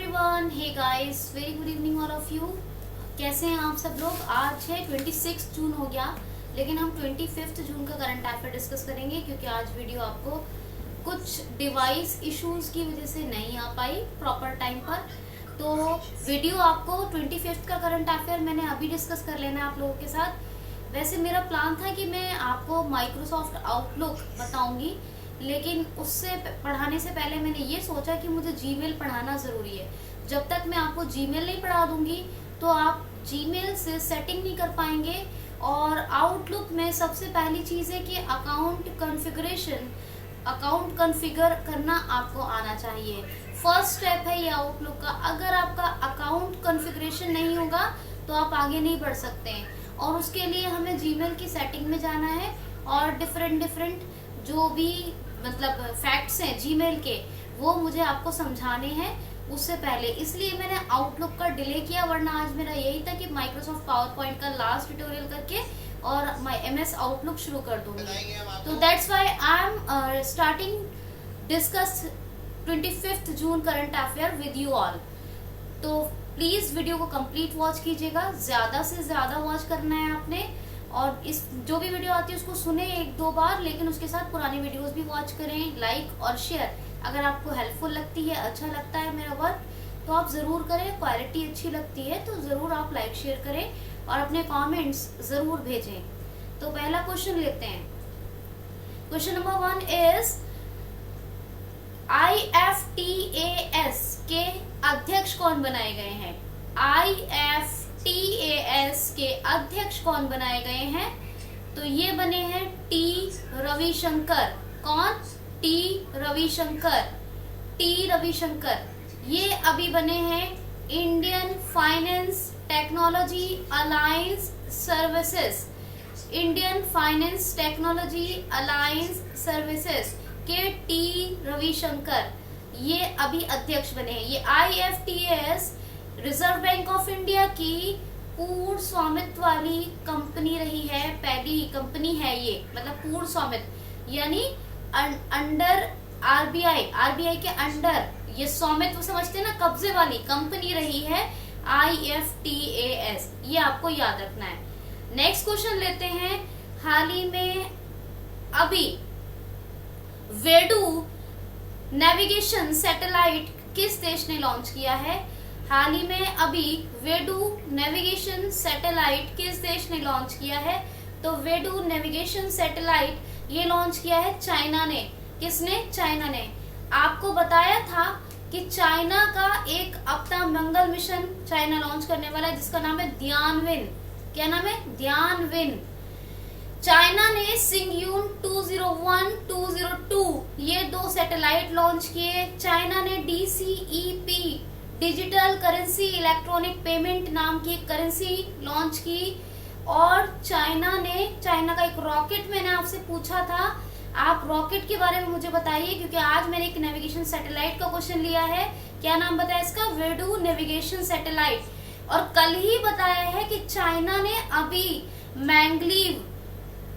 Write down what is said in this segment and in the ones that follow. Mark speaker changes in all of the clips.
Speaker 1: Everyone, hey guys, very good evening all of you. कैसे हैं आप सब लोग। आज है 26 जून हो गया, लेकिन हम 25 जून का करंट अफेयर डिस्कस करेंगे क्योंकि आज वीडियो आपको कुछ डिवाइस इश्यूज की वजह से नहीं आ पाई प्रॉपर टाइम पर। तो वीडियो आपको 25 का करंट अफेयर मैंने अभी डिस्कस कर लेना है आप लोगों के साथ। वैसे मेरा प्लान था कि मैं आपको माइक्रोसॉफ्ट आउटलुक बताऊंगी, लेकिन उससे पढ़ाने से पहले मैंने ये सोचा कि मुझे जीमेल पढ़ाना ज़रूरी है। जब तक मैं आपको जीमेल नहीं पढ़ा दूंगी तो आप जीमेल से सेटिंग नहीं कर पाएंगे। और आउटलुक में सबसे पहली चीज़ है कि अकाउंट कॉन्फ़िगर करना आपको आना चाहिए। फर्स्ट स्टेप है ये आउटलुक का। अगर आपका अकाउंट कॉन्फ़िगरेशन नहीं होगा तो आप आगे नहीं बढ़ सकते हैं, और उसके लिए हमें जीमेल की सेटिंग में जाना है और डिफरेंट जो भी मतलब फैक्ट्स हैं जीमेल के, वो मुझे आपको समझाने हैं उससे पहले। इसलिए मैंने आउटलुक का डिले किया, वरना आज मेरा यही था कि माइक्रोसॉफ्ट पावर पॉइंट का लास्ट ट्यूटोरियल करके और MS आउटलुक शुरू कर दूंगी। तो that's why I am starting discuss 25 June current affair with you all. तो प्लीज वीडियो को कंप्लीट वॉच कीजिएगा, ज्यादा से ज्यादा वॉच करना है आपने। और इस जो भी वीडियो आती है उसको सुने 1-2 बार, लेकिन उसके साथ पुरानी वीडियोस भी वॉच करें। लाइक और शेयर अगर आपको हेल्पफुल लगती है, अच्छा लगता है मेरा वर्क, तो आप ज़रूर करें। क्वालिटी अच्छी लगती है तो ज़रूर आप लाइक शेयर करें और अपने कमेंट्स ज़रूर भेजें। तो पहला क्वेश्चन लेते हैं। क्वेश्चन नंबर 1 इज IFTAS के अध्यक्ष कौन बनाए गए हैं। IFTAS के अध्यक्ष कौन बनाए गए हैं? तो ये बने हैं T रविशंकर। कौन? T रविशंकर। ये अभी बने हैं Indian finance technology alliance services. Indian finance technology alliance services के T रविशंकर ये अभी अध्यक्ष बने हैं। ये IFTAS reserve bank of India की पूर्ण स्वामित्व वाली कंपनी रही है, पहली कंपनी है ये, मतलब पूर्ण स्वामित्व यानी अंडर आरबीआई के अंडर ये स्वामित्व समझते हैं ना, कब्जे वाली कंपनी रही है IFTAS। ये आपको याद रखना है। नेक्स्ट क्वेश्चन लेते हैं। हाल ही में अभी वेडू नेविगेशन सैटेलाइट किस देश ने लॉन्च किया है? हाल ही में अभी वेडू नेविगेशन सैटेलाइट किस देश ने लॉन्च किया है? तो वेडू नेविगेशन सैटेलाइट ये लॉन्च किया है चाइना ने। किसने? चाइना ने। आपको बताया था कि चाइना का एक अपना मंगल मिशन चाइना लॉन्च करने वाला है जिसका नाम है ध्यानविन। क्या नाम है? ध्यानविन। चाइना ने सिंगयून 201, 202 ये 2 सैटेलाइट लॉन्च किए। चाइना ने DCEP digital currency electronic payment नाम की एक करेंसी लॉन्च की। और चाइना का एक रॉकेट, मैंने आपसे पूछा था आप रॉकेट के बारे में मुझे बताइए, क्योंकि आज मैंने एक नेविगेशन सैटेलाइट का क्वेश्चन लिया है। क्या नाम बताया इसका? वेडू नेविगेशन सैटेलाइट। और कल ही बताया है कि चाइना ने अभी maglev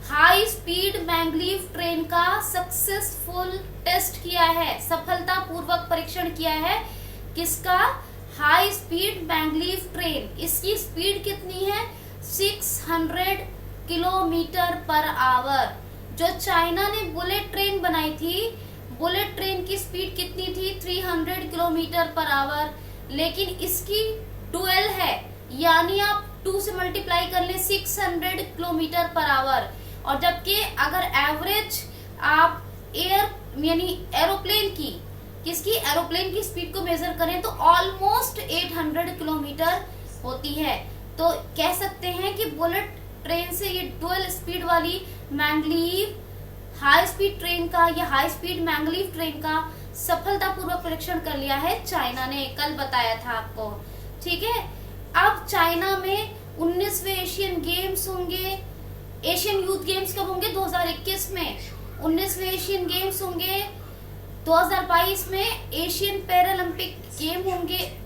Speaker 1: high speed maglev train का सक्सेसफुल टेस्ट किया है, सफलतापूर्वक परीक्षण किया है। किसका? High speed maglev train. इसकी स्पीड कितनी है? 600 किलोमीटर पर आवर। जो चाइना ने बुलेट ट्रेन बनाई थी, बुलेट ट्रेन की स्पीड कितनी थी? 300 किलोमीटर पर आवर। लेकिन इसकी डुअल है, यानी आप 2 से मल्टीप्लाई कर ले 600 किलोमीटर पर आवर। और जबकि अगर एवरेज आप एरोप्लेन की स्पीड को मेजर करें तो ऑलमोस्ट 800 किलोमीटर होती है। तो कह सकते हैं कि बुलेट ट्रेन से ये डुअल स्पीड वाली हाई स्पीड मैंगलीव ट्रेन का सफलतापूर्वक परीक्षण कर लिया है चाइना ने। कल बताया था आपको, ठीक है। अब चाइना में 19वें एशियन गेम्स होंगे। एशियन यूथ गेम्स कब होंगे? 2021 में। 19वें एशियन गेम्स होंगे। 2022 में एशियन पैरालंपिक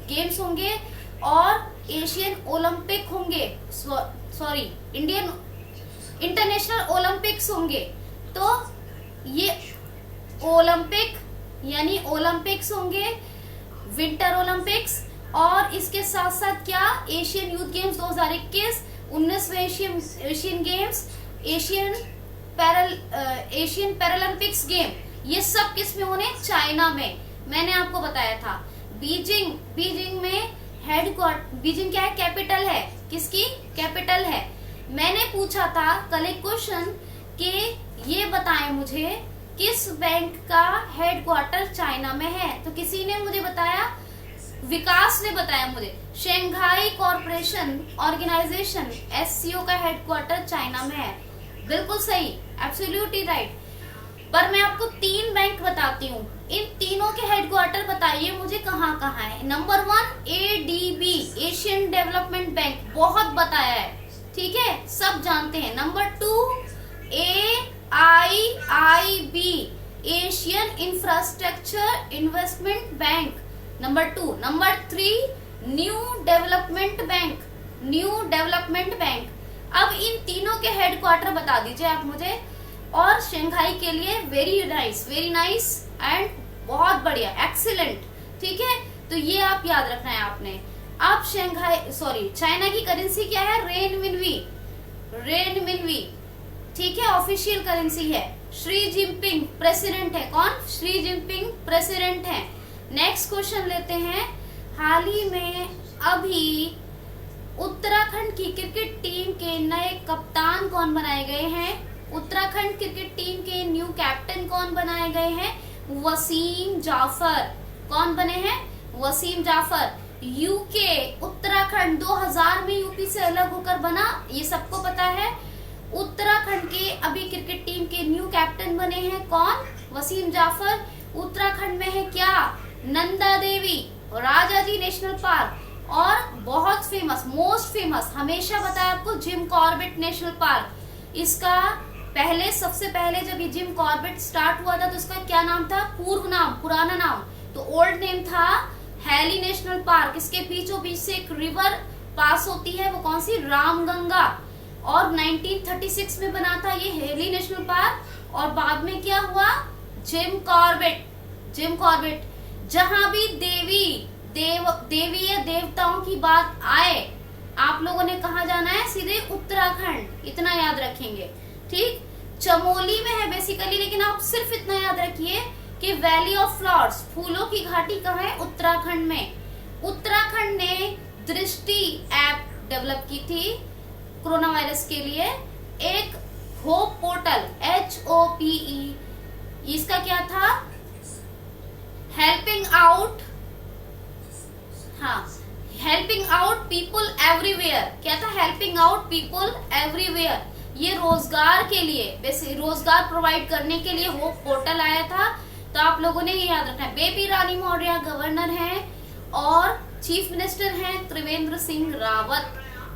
Speaker 1: गेम्स होंगे और एशियन ओलंपिक होंगे, सॉरी इंडियन इंटरनेशनल ओलंपिक्स होंगे। तो ये ओलंपिक्स होंगे विंटर ओलंपिक्स, और इसके साथ साथ क्या एशियन यूथ गेम्स 2021, 19वें Asian games, Asian paralympics game, ये सब किस में होने? चाइना में। मैंने आपको बताया था बीजिंग में हेडक्वार्टर, बीजिंग क्या है? कैपिटल है। किसकी कैपिटल है? मैंने पूछा था कल एक क्वेश्चन कि ये बताएं मुझे किस बैंक का हेडक्वार्टर चाइना में है, तो किसी ने मुझे बताया, विकास ने बताया मुझे, शंघाई कॉरपोरेशन ऑर्गेनाइजेशन एससीओ का हेडक्वार्टर चाइना में है। बिल्कुल सही, एब्सोल्युटली राइट। पर मैं आपको 3 बैंक बताती हूँ, इन तीनों के हेडक्वार्टर बताइए मुझे कहाँ कहाँ है। Number 1 ADB, Asian development bank, बहुत बताया है, ठीक है, सब जानते हैं। Number 2 AIIB, Asian infrastructure investment bank, number 2। Number 3 new development bank. अब इन तीनों के हेडक्वार्टर बता दीजिए आप मुझे। और शंघाई के लिए वेरी नाइस एंड बहुत बढ़िया, एक्सीलेंट, ठीक है। तो ये आप याद रखना है आपने। अब चाइना की करेंसी क्या है? रेनमिनवी, ठीक है, ऑफिशियल करेंसी है। शी जिनपिंग प्रेसिडेंट है। कौन? शी जिनपिंग प्रेसिडेंट है। नेक्स्ट क्वेश्चन लेते हैं। हाल ही में अभी उत्तराखंड की क्रिकेट टीम के नए कप्तान कौन बनाए गए हैं? उत्तराखंड क्रिकेट टीम के न्यू कैप्टन कौन बनाए गए हैं? वसीम जाफर। कौन बने हैं? वसीम जाफर। यूके उत्तराखंड 2000 में यूपी से अलग होकर बना, ये सबको पता है। उत्तराखंड के अभी क्रिकेट टीम के न्यू कैप्टन बने हैं कौन? वसीम जाफर। उत्तराखंड में है क्या? नंदा देवी, राजाजी नेशनल पार्क, और बहुत फेमस, मोस्ट फेमस, हमेशा बताया आपको, जिम कॉर्बेट नेशनल पार्क। इसका सबसे पहले जब ये जिम कॉर्बेट स्टार्ट हुआ था तो इसका क्या नाम था? पुराना नाम, तो ओल्ड नेम था हैली नेशनल पार्क। इसके बीचों बीच से एक रिवर पास होती है, वो कौन सी? रामगंगा। और 1936 में बना था ये हैली नेशनल पार्क, और बाद में क्या हुआ? Jim Corbett. जहां भी देवी या देवताओं की बात आए, आप लोगों ने कहा जाना है? सीधे उत्तराखंड, इतना याद रखेंगे, ठीक। चमोली में है बेसिकली, लेकिन आप सिर्फ इतना याद रखिए कि वैली ऑफ फ्लावर्स, फूलों की घाटी कहाँ है? उत्तराखंड में। उत्तराखंड ने दृष्टि ऐप डेवलप की थी कोरोना वायरस के लिए। एक होप पोर्टल, HOPE, इसका क्या था? Helping out people everywhere. क्या था? Helping out people everywhere. ये रोजगार के लिए, रोजगार प्रोवाइड करने के लिए होप पोर्टल आया था। तो आप लोगों ने ये याद रखना है। बेबी रानी मौर्य गवर्नर हैं, और चीफ मिनिस्टर हैं त्रिवेंद्र सिंह रावत।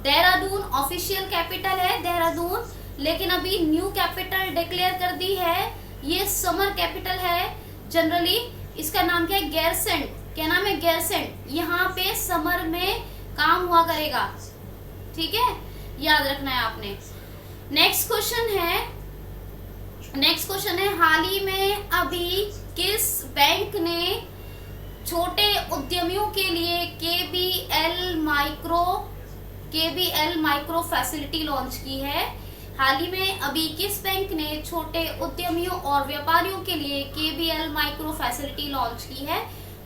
Speaker 1: देहरादून ऑफिशियल कैपिटल है देहरादून, लेकिन अभी न्यू कैपिटल डिक्लेयर कर दी है। ये समर कैपिटल है जनरली। इसका नाम क्या है? गैरसेंट। क्या नाम है? गैरसेंट। यहाँ पे समर में काम हुआ करेगा, ठीक है, याद रखना है आपने। नेक्स्ट क्वेश्चन है हाल ही में अभी किस बैंक ने छोटे उद्यमियों के लिए KBL माइक्रो फैसिलिटी लॉन्च की है? हाल ही में अभी किस बैंक ने छोटे उद्यमियों और व्यापारियों के लिए KBL माइक्रो फैसिलिटी लॉन्च की है?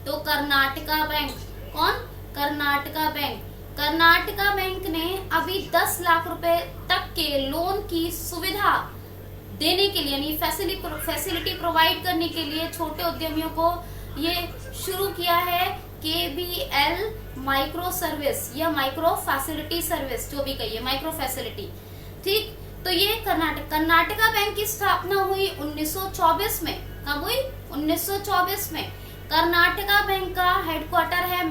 Speaker 1: तो कर्नाटका बैंक। कौन? कर्नाटका बैंक। कर्नाटका बैंक ने अभी 10 लाख रुपए तक के लोन की सुविधा देने के लिए, यानी फैसिलिटी प्रोवाइड करने के लिए छोटे उद्यमियों को ये शुरू किया है KBL माइक्रो सर्विस या माइक्रो फैसिलिटी सर्विस, जो भी कहिए, माइक्रो फैसिलिटी, ठीक। तो ये कर्नाटका बैंक की स्थापना हुई 1924 में। कब हुई? 1924 में। कर्नाटका बैंक का हेडक्वार्टर है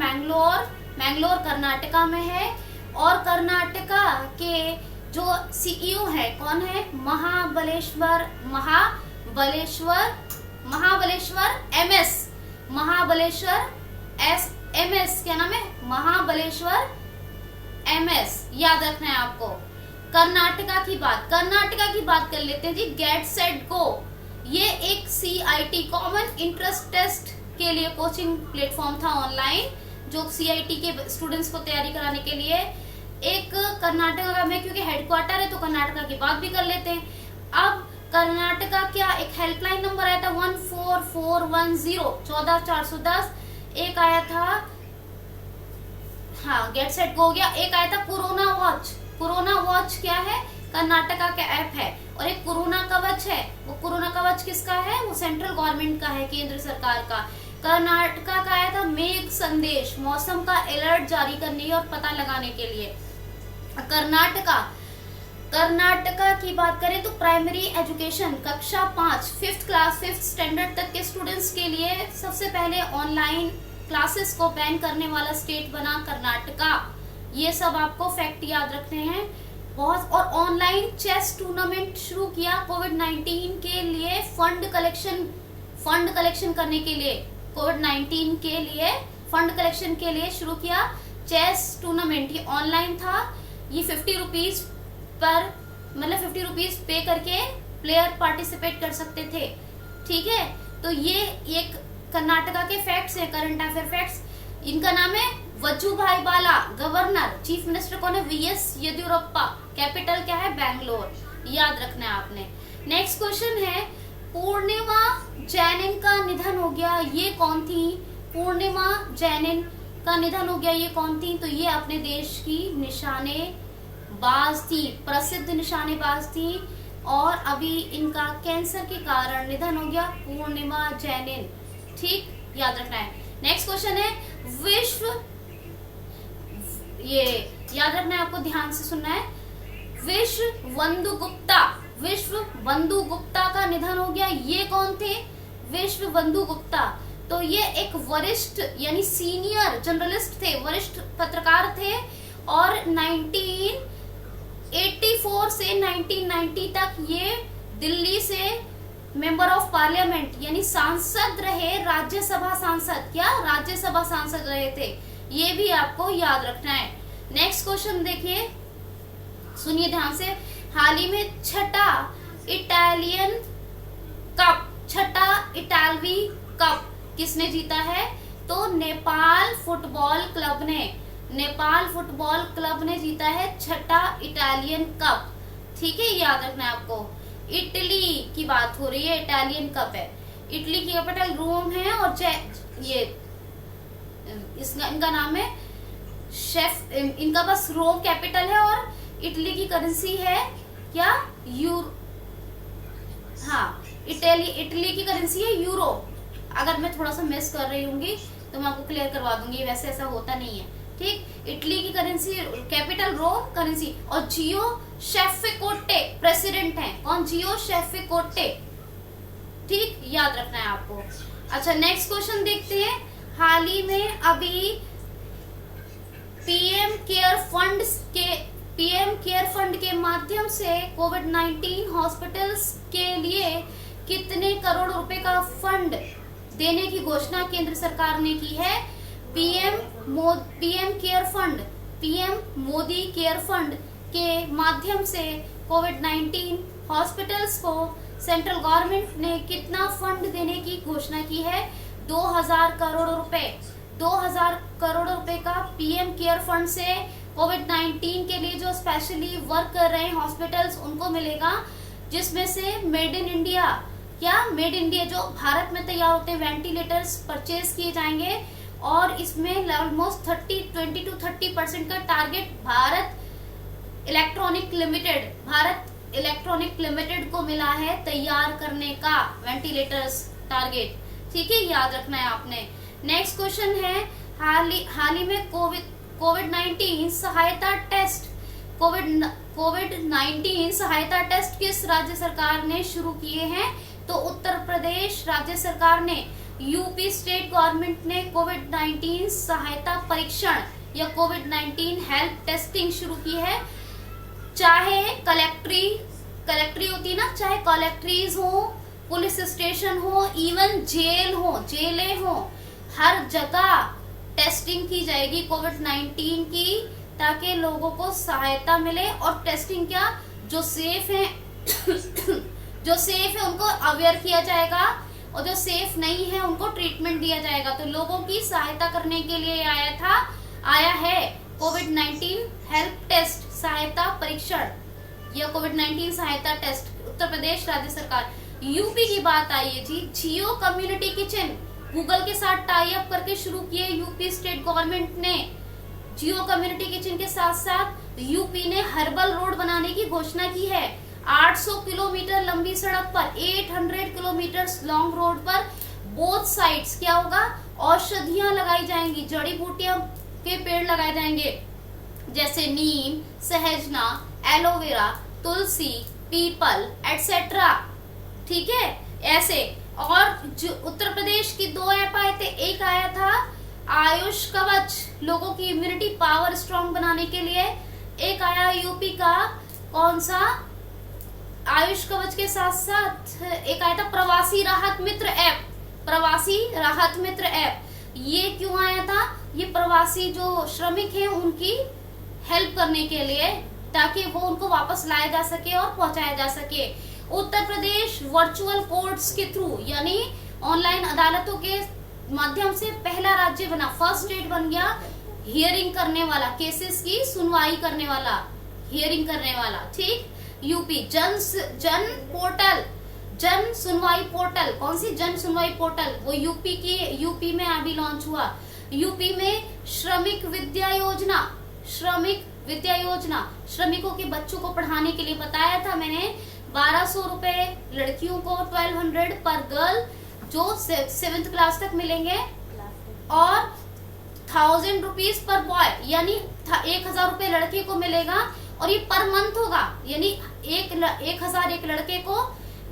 Speaker 1: मैंगलोर कर्नाटका में है। और कर्नाटका के जो CEO है कौन है? महाबलेश्वर MS। क्या नाम है? महाबलेश्वर MS, याद रखना है आपको। कर्नाटका की बात कर लेते हैं जी। गेट सेट गो, ये एक CIT कॉमन इंटरेस्ट टेस्ट के लिए कोचिंग प्लेटफॉर्म था ऑनलाइन, जो सीआईटी के स्टूडेंट्स को तैयारी कराने के लिए। एक कर्नाटका में, क्योंकि हेडक्वार्टर है तो कर्नाटका की बात भी कर लेते हैं। अब कर्नाटका क्या एक हेल्पलाइन नंबर आया था 14410 14410, एक आया था, हाँ गेट सेट गो हो गया, एक आया था कोरोना वॉच। कोरोना वॉच क्या है, कर्नाटका का ऐप है। और एक कोरोना कवच है, वो कोरोना कवच किसका है, वो सेंट्रल गवर्नमेंट का है, केंद्र सरकार का। कर्नाटका का आया था मेघ संदेश, मौसम का अलर्ट जारी करने और पता लगाने के लिए। कर्नाटका की बात करें तो प्राइमरी एजुकेशन कक्षा 5 5th क्लास 5th स्टैंडर्ड तक के स्टूडेंट्स के लिए सबसे पहले ऑनलाइन क्लासेस को बैन करने वाला स्टेट बना कर्नाटका। ये सब आपको फैक्ट याद रखने हैं बहुत। और ऑनलाइन चेस टूर्नामेंट शुरू किया कोविड-19 के लिए, फंड कलेक्शन करने के लिए, कोविड-19 के लिए फंड कलेक्शन के लिए शुरू किया चेस टूर्नामेंट। ये ऑनलाइन था, ये 50 रुपीज पर, मतलब 50 रुपीज पे करके प्लेयर पार्टिसिपेट कर सकते थे, ठीक है। तो ये एक कर्नाटका के फैक्ट्स है, करंट अफेयर फैक्ट्स। इनका नाम है वजुभाई बाला, गवर्नर। चीफ मिनिस्टर कौन है, वीएस येदियुरप्पा। कैपिटल क्या है, बैंगलोर, याद रखना है आपने। नेक्स्ट क्वेश्चन है, पूर्णिमा जैनिन का निधन हो गया, ये कौन थी, पूर्णिमा जैनिन का निधन हो गया, ये कौन थी, तो ये अपने देश की निशानेबाज थी, प्रसिद्ध निशानेबाज थी। और अभी इनका कैंसर के कारण निधन हो गया, पूर्णिमा जैनिन, ठीक, याद रखना है। नेक्स्ट क्वेश्चन है, ये याद रखना है आपको, ध्यान से सुनना है। विश्व बंधु गुप्ता का निधन हो गया, ये कौन थे, विश्व बंधु गुप्ता। तो ये एक वरिष्ठ यानी सीनियर जर्नलिस्ट थे, वरिष्ठ पत्रकार थे। और 1984 से 1990 तक ये दिल्ली से मेंबर ऑफ पार्लियामेंट यानी सांसद रहे, राज्यसभा सांसद, क्या राज्यसभा सांसद रहे थे, ये भी आपको याद रखना है। नेक्स्ट क्वेश्चन देखिए, सुनिए ध्यान से। हाल ही में छठा इटालवी कप किसने जीता है, तो नेपाल फुटबॉल क्लब ने जीता है छठा इटालियन कप, ठीक है, याद रखना है आपको। इटली की बात हो रही है, इटालियन कप है। इटली की कैपिटल रोम है और ये इनका नाम है इनका बस रोम कैपिटल है। और इटली की करेंसी है क्या, इटली की करेंसी है यूरो। अगर मैं थोड़ा सा मिस कर रही होंगी तो मैं आपको क्लियर करवा दूंगी, वैसे ऐसा होता नहीं है, ठीक। इटली की करेंसी कैपिटल रोम करेंसी। और जियो शेफिकोटे प्रेसिडेंट हैं, कौन, जियो शेफिकोटे, ठीक, याद रखना है आपको। अच्छा नेक्स्ट क्वेश्चन देखते हैं। हाल ही में अभी पीएम केयर फंड के माध्यम से कोविड-19 हॉस्पिटल्स के लिए कितने करोड़ रुपए का फंड देने की घोषणा केंद्र सरकार ने की है। पीएम मोदी केयर फंड के माध्यम से कोविड-19 हॉस्पिटल्स को सेंट्रल गवर्नमेंट ने कितना फंड देने की घोषणा की है, 2000 करोड़ रुपए। 2000 करोड़ रुपए का पीएम केयर फंड से कोविड-19 के लिए जो स्पेशली वर्क कर रहे हैं हॉस्पिटल्स उनको मिलेगा, जिसमें से मेड इन इंडिया जो भारत में तैयार होते हैं वेंटिलेटर्स परचेज किए जाएंगे। और इसमें ऑलमोस्ट 20 to 30% का टारगेट भारत इलेक्ट्रॉनिक लिमिटेड को मिला है तैयार करने का वेंटिलेटर्स टारगेट, ठीक है, याद रखना है आपने। नेक्स्ट क्वेश्चन है, हाल ही में कोविड-19 सहायता टेस्ट किस राज्य सरकार ने शुरू किए हैं, तो उत्तर प्रदेश राज्य सरकार ने। यूपी स्टेट गवर्नमेंट ने कोविड-19 सहायता परीक्षण या कोविड-19 हेल्प टेस्टिंग शुरू की है। चाहे कलेक्ट्री होती ना, चाहे कलेक्ट्रीज हो, पुलिस स्टेशन हो, इवन जेलें हो, हर जगह टेस्टिंग की जाएगी कोविड-19 की, ताकि लोगों को सहायता मिले। और टेस्टिंग क्या, जो सेफ है उनको अवेयर किया जाएगा। और जो सेफ नहीं है उनको ट्रीटमेंट दिया जाएगा। तो लोगों की सहायता करने के लिए आया है कोविड-19 हेल्प टेस्ट सहायता परीक्षण या कोविड-19 सहायता टेस्ट। उत्तर प्रदेश राज्य सरकार। यूपी की बात आई है जी, जियो कम्युनिटी किचन गूगल के साथ टाई अप करके शुरू किए यूपी स्टेट गवर्नमेंट ने। जियो कम्युनिटी किचन के साथ साथ यूपी ने हर्बल रोड बनाने की घोषणा की है। 800 किलोमीटर लंबी सड़क पर 800 किलोमीटर लॉन्ग रोड पर बोथ साइड्स क्या होगा, औषधियां लगाई जाएंगी, जड़ी बूटियां के पेड़ लगाए जाएंगे, जैसे नीम, सहजना, एलोवेरा, तुलसी, पीपल एटसेट्रा। ठीक है, ऐसे। और जो उत्तर प्रदेश की 2 ऐप आए थे, एक आया था आयुष कवच लोगों की इम्यूनिटी पावर स्ट्रॉन्ग बनाने के लिए, एक आया यूपी का कौन सा, आयुष कवच के साथ साथ एक आया था प्रवासी राहत मित्र ऐप। प्रवासी राहत मित्र ऐप ये क्यों आया था, ये प्रवासी जो श्रमिक हैं उनकी हेल्प करने के लिए, ताकि वो उनको वापस लाया जा सके और पहुंचाया जा सके। उत्तर प्रदेश वर्चुअल कोर्ट्स के थ्रू यानी ऑनलाइन अदालतों के माध्यम से पहला राज्य बना, फर्स्ट स्टेट बन गया हियरिंग करने वाला, केसेस की सुनवाई करने वाला, हियरिंग करने वाला। ठीक। यूपी जन पोर्टल, जन सुनवाई पोर्टल, कौन सी जन सुनवाई पोर्टल, वो यूपी में अभी लॉन्च हुआ। यूपी में श्रमिक विद्या योजना, श्रमिकों के बच्चों को पढ़ाने के लिए बताया था मैंने। 1200 रुपए लड़कियों को, 1200 पर गर्ल जो 7th क्लास तक मिलेंगे, और 1000 रुपीज पर बॉय यानी 1000 रुपए लड़के को मिलेगा, और ये पर मंथ होगा, यानी 1000 एक लड़के को,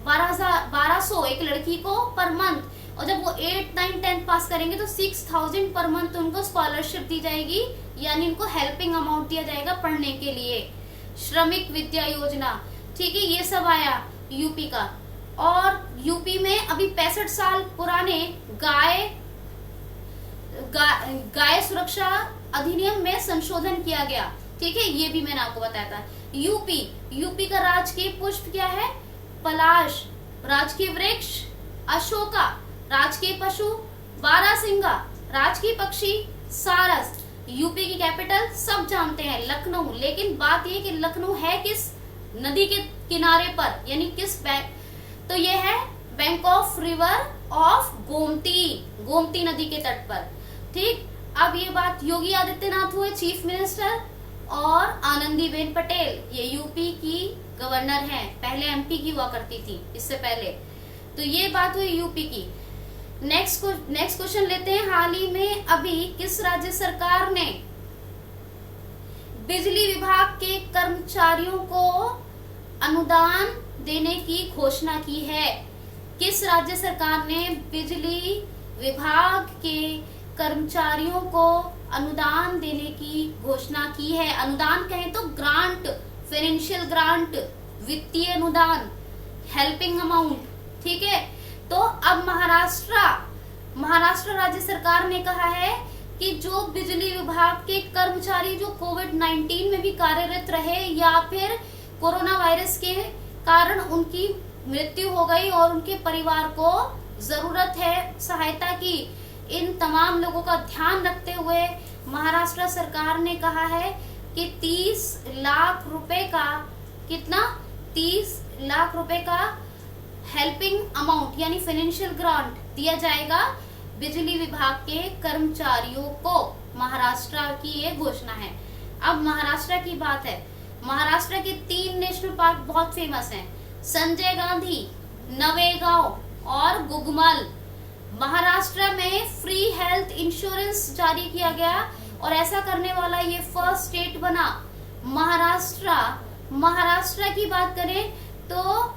Speaker 1: 1200 एक लड़की को पर मंथ। और जब वो 8, 9, 10 पास करेंगे तो 6000 पर मंथ उनको स्कॉलरशिप दी जाएगी, यानी उनको हेल्पिंग अमाउंट दिया जाएगा पढ़ने के लिए। श्रमिक विद्या योजना। ठीक है, ये सब आया यूपी का। और यूपी में अभी 65 साल पुराने गाय सुरक्षा अधिनियम में संशोधन किया गया। ठीक है, ये भी मैंने आपको बताया था। यूपी का राजकीय पुष्प क्या है, पलाश, राजकीय वृक्ष अशोका, राजकीय पशु बारहसिंगा, राजकीय पक्षी सारस। यूपी की कैपिटल सब जानते हैं लखनऊ, लेकिन बात यह कि लखनऊ है किस नदी के किनारे पर, यानी किस तो ये है bank of river of Gomti नदी के तट पर। ठीक। अब ये बात योगी आदित्यनाथ हुए चीफ मिनिस्टर, और आनंदीबेन पटेल ये यूपी की गवर्नर हैं, पहले एमपी की हुआ करती थी इससे पहले। तो ये बात हुई यूपी की। नेक्स्ट क्वेश्चन लेते हैं। हाल ही में अभी किस राज्य सरकार ने बिजली विभाग के कर्मचारियों को अनुदान देने की घोषणा की है? किस राज्य सरकार ने बिजली विभाग के कर्मचारियों को अनुदान देने की घोषणा की है? अनुदान कहें तो ग्रांट, फाइनेंशियल ग्रांट, वित्तीय अनुदान, हेल्पिंग अमाउंट। ठीक है, तो अब महाराष्ट्र राज्य सरकार ने कहा है कि जो बिजली विभाग के कर्मचारी जो कोविड-19 में भी कार्यरत रहे या फिर कोरोना वायरस के कारण उनकी मृत्यु हो गई और उनके परिवार को जरूरत है सहायता की, इन तमाम लोगों का ध्यान रखते हुए महाराष्ट्र सरकार ने कहा है कि 30 लाख रुपए का, कितना, 30 लाख रुपए का हेल्पिंग अमाउंट यानी फाइनेंशियल ग्रांट दिया जाएगा बिजली विभाग के कर्मचारियों को। महाराष्ट्र की ये घोषणा है। अब महाराष्ट्र की बात है। महाराष्ट्र के 3 नेशनल पार्क बहुत फेमस हैं, संजय गांधी, नवेगांव और गुगमल। महाराष्ट्र में फ्री हेल्थ इंश्योरेंस जारी किया गया और ऐसा करने वाला ये फर्स्ट स्टेट बना महाराष्ट्र की बात करें तो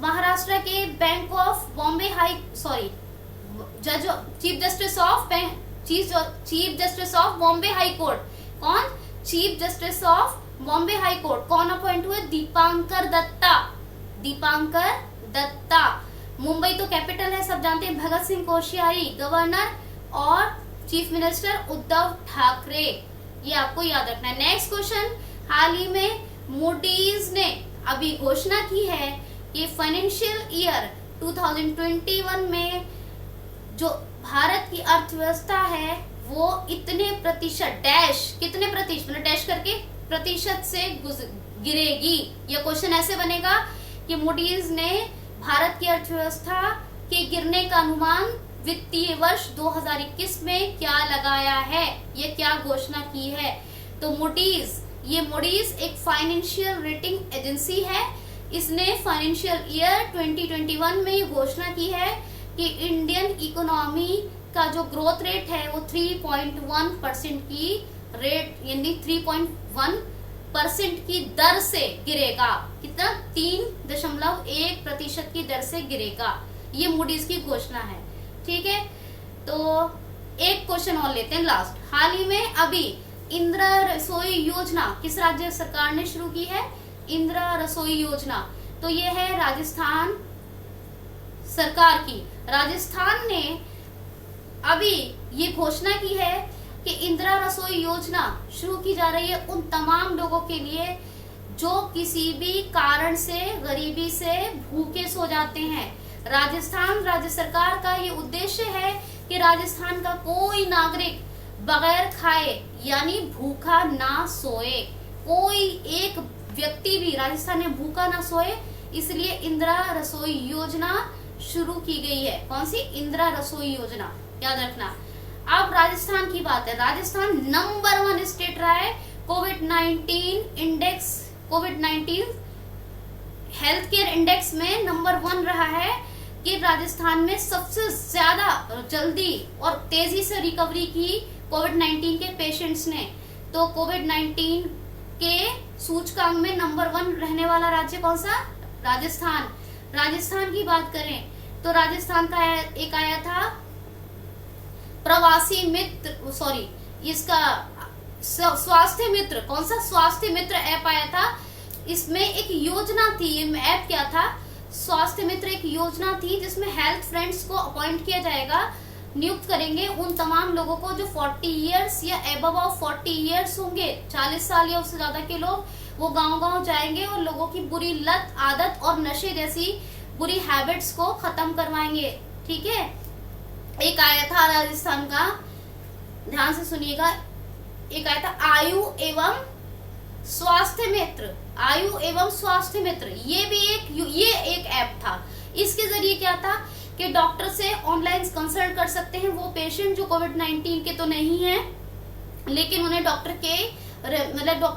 Speaker 1: महाराष्ट्र के bank of Bombay chief justice of Bombay high court, कौन? Chief justice of Bombay high court कौन अपॉइंट हुए? दीपांकर दत्ता। मुंबई तो कैपिटल है, सब जानते हैं। भगत सिंह कोश्यारी गवर्नर और चीफ मिनिस्टर उद्धव ठाकरे, ये आपको याद रखना है। नेक्स्ट क्वेश्चन, हाल ही में मूडीज ने अभी घोषणा की है कि फाइनेंशियल ईयर 2021 में जो भारत की अर्थव्यवस्था है वो इतने प्रतिशत डैश, कितने प्रतिशत मतलब डैश करके प्रतिशत से गिरेगी। यह क्वेश्चन ऐसे बनेगा कि मूडीज ने भारत की अर्थव्यवस्था के गिरने का अनुमान वित्तीय वर्ष 2021 में क्या लगाया है, ये क्या घोषणा की है। तो मूडीज एक फाइनेंशियल रेटिंग एजेंसी है। इसने फाइनेंशियल ईयर 2021 में ये घोषणा की है कि इंडियन इकोनॉमी का जो ग्रोथ रेट है वो 3.1% की रेट यानी 3.1% की दर से गिरेगा। कितना? 3.1% की दर से गिरेगा। ये मूडीज की घोषणा है। ठीक है, तो एक क्वेश्चन और लेते हैं लास्ट। हाल ही में अभी इंदिरा रसोई योजना किस राज्य सरकार ने शुरू की है? इंदिरा रसोई योजना, तो ये है राजस्थान सरकार की। राजस्थान ने अभी ये घोषणा की है कि इंदिरा रसोई योजना शुरू की जा रही है उन तमाम लोगों के लिए जो किसी भी कारण से गरीबी से भूखे सो जाते हैं। राजस्थान राज्य सरकार का ये उद्देश्य है कि राजस्थान का कोई नागरिक बगैर खाए यानी भूखा ना सोए, कोई एक व्यक्ति भी राजस्थान में भूखा ना सोए, इसलिए इंदिरा रसोई योजना शुरू की गई है। कौन सी? इंदिरा रसोई योजना, याद रखना। अब राजस्थान की बात है। राजस्थान नंबर 1 स्टेट रहा है कोविड-19 इंडेक्स, कोविड-19 हेल्थ केयर इंडेक्स में नंबर 1 रहा है कि राजस्थान में सबसे ज्यादा जल्दी और तेजी से रिकवरी की कोविड-19 के पेशेंट्स ने। तो कोविड-19 के सूचकांक में नंबर 1 रहने वाला राज्य कौन सा? राजस्थान। राजस्थान की बात करें तो राजस्थान का एक आया था प्रवासी मित्र, सॉरी इसका स्वास्थ्य मित्र, कौन सा? स्वास्थ्य मित्र ऐप आया था। इसमें एक योजना थी, ऐप क्या था? स्वास्थ्य मित्र एक योजना थी जिसमें हेल्थ फ्रेंड्स को अपॉइंट किया जाएगा, नियुक्त करेंगे उन तमाम लोगों को जो 40 इयर्स या एबव ऑफ 40 इयर्स होंगे, 40 साल या उससे ज्यादा के लोग, वो गांव-गांव जाएंगे और लोगों की बुरी लत, आदत और नशे जैसी बुरी हैबिट्स को खत्म करवाएंगे। ठीक है, एक आया था राजस्थान का, ध्यान से सुनिएगा, एक आया था आयु एवं स्वास्थ्य मित्र, आयु एवं स्वास्थ्य मित्र। ये एक ऐप था। इसके जरिए क्या था कि डॉक्टर से ऑनलाइन कंसल्ट कर सकते हैं वो पेशेंट जो कोविड-19 के तो नहीं है लेकिन उन्हें डॉक्टर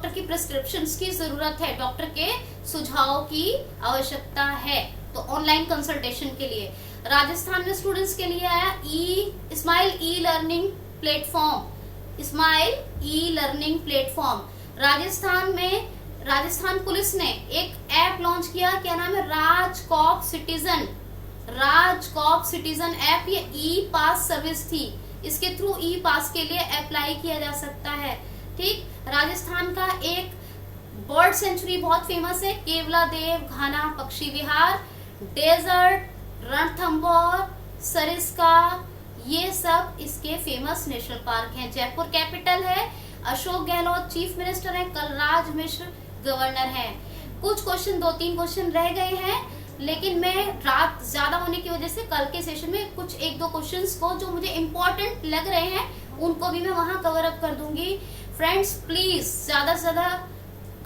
Speaker 1: की प्रिस्क्रिप्शन की जरूरत है, डॉक्टर के सुझाव की आवश्यकता है, तो ऑनलाइन कंसल्टेशन के लिए। राजस्थान में स्टूडेंट्स के लिए आया smile e learning platform, smile e learning platform. Rajasthan police ने एक ऐप लॉन्च किया, क्या नाम है? RajCop citizen app. ये ई पास सर्विस थी, इसके थ्रू ई पास के लिए अप्लाई किया जा सकता है। ठीक, राजस्थान का एक बर्ड सेंचुरी बहुत फेमस है, केवलादेव घाना पक्षी विहार, डेजर्ट, रणथंभौर, सरिस्का, ये सब इसके फेमस नेशनल पार्क हैं। जयपुर कैपिटल है, अशोक गहलोत चीफ मिनिस्टर हैं, कलराज मिश्र गवर्नर हैं। कुछ क्वेश्चन, 2-3 क्वेश्चन रह गए हैं, लेकिन मैं रात ज्यादा होने की वजह से कल के सेशन में कुछ 1-2 क्वेश्चंस को जो मुझे इम्पोर्टेंट लग रहे हैं उनको भी मैं वहां कवर अप कर दूंगी। फ्रेंड्स प्लीज ज्यादा से ज्यादा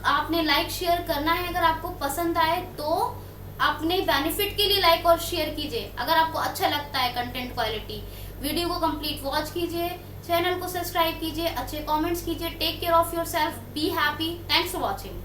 Speaker 1: आपने लाइक शेयर करना है। अगर आपको पसंद आए तो अपने बेनिफिट के लिए लाइक और शेयर कीजिए। अगर आपको अच्छा लगता है कंटेंट क्वालिटी, वीडियो को कंप्लीट वॉच कीजिए, चैनल को सब्सक्राइब कीजिए, अच्छे कमेंट्स कीजिए। Take care of yourself, be happy, thanks for watching.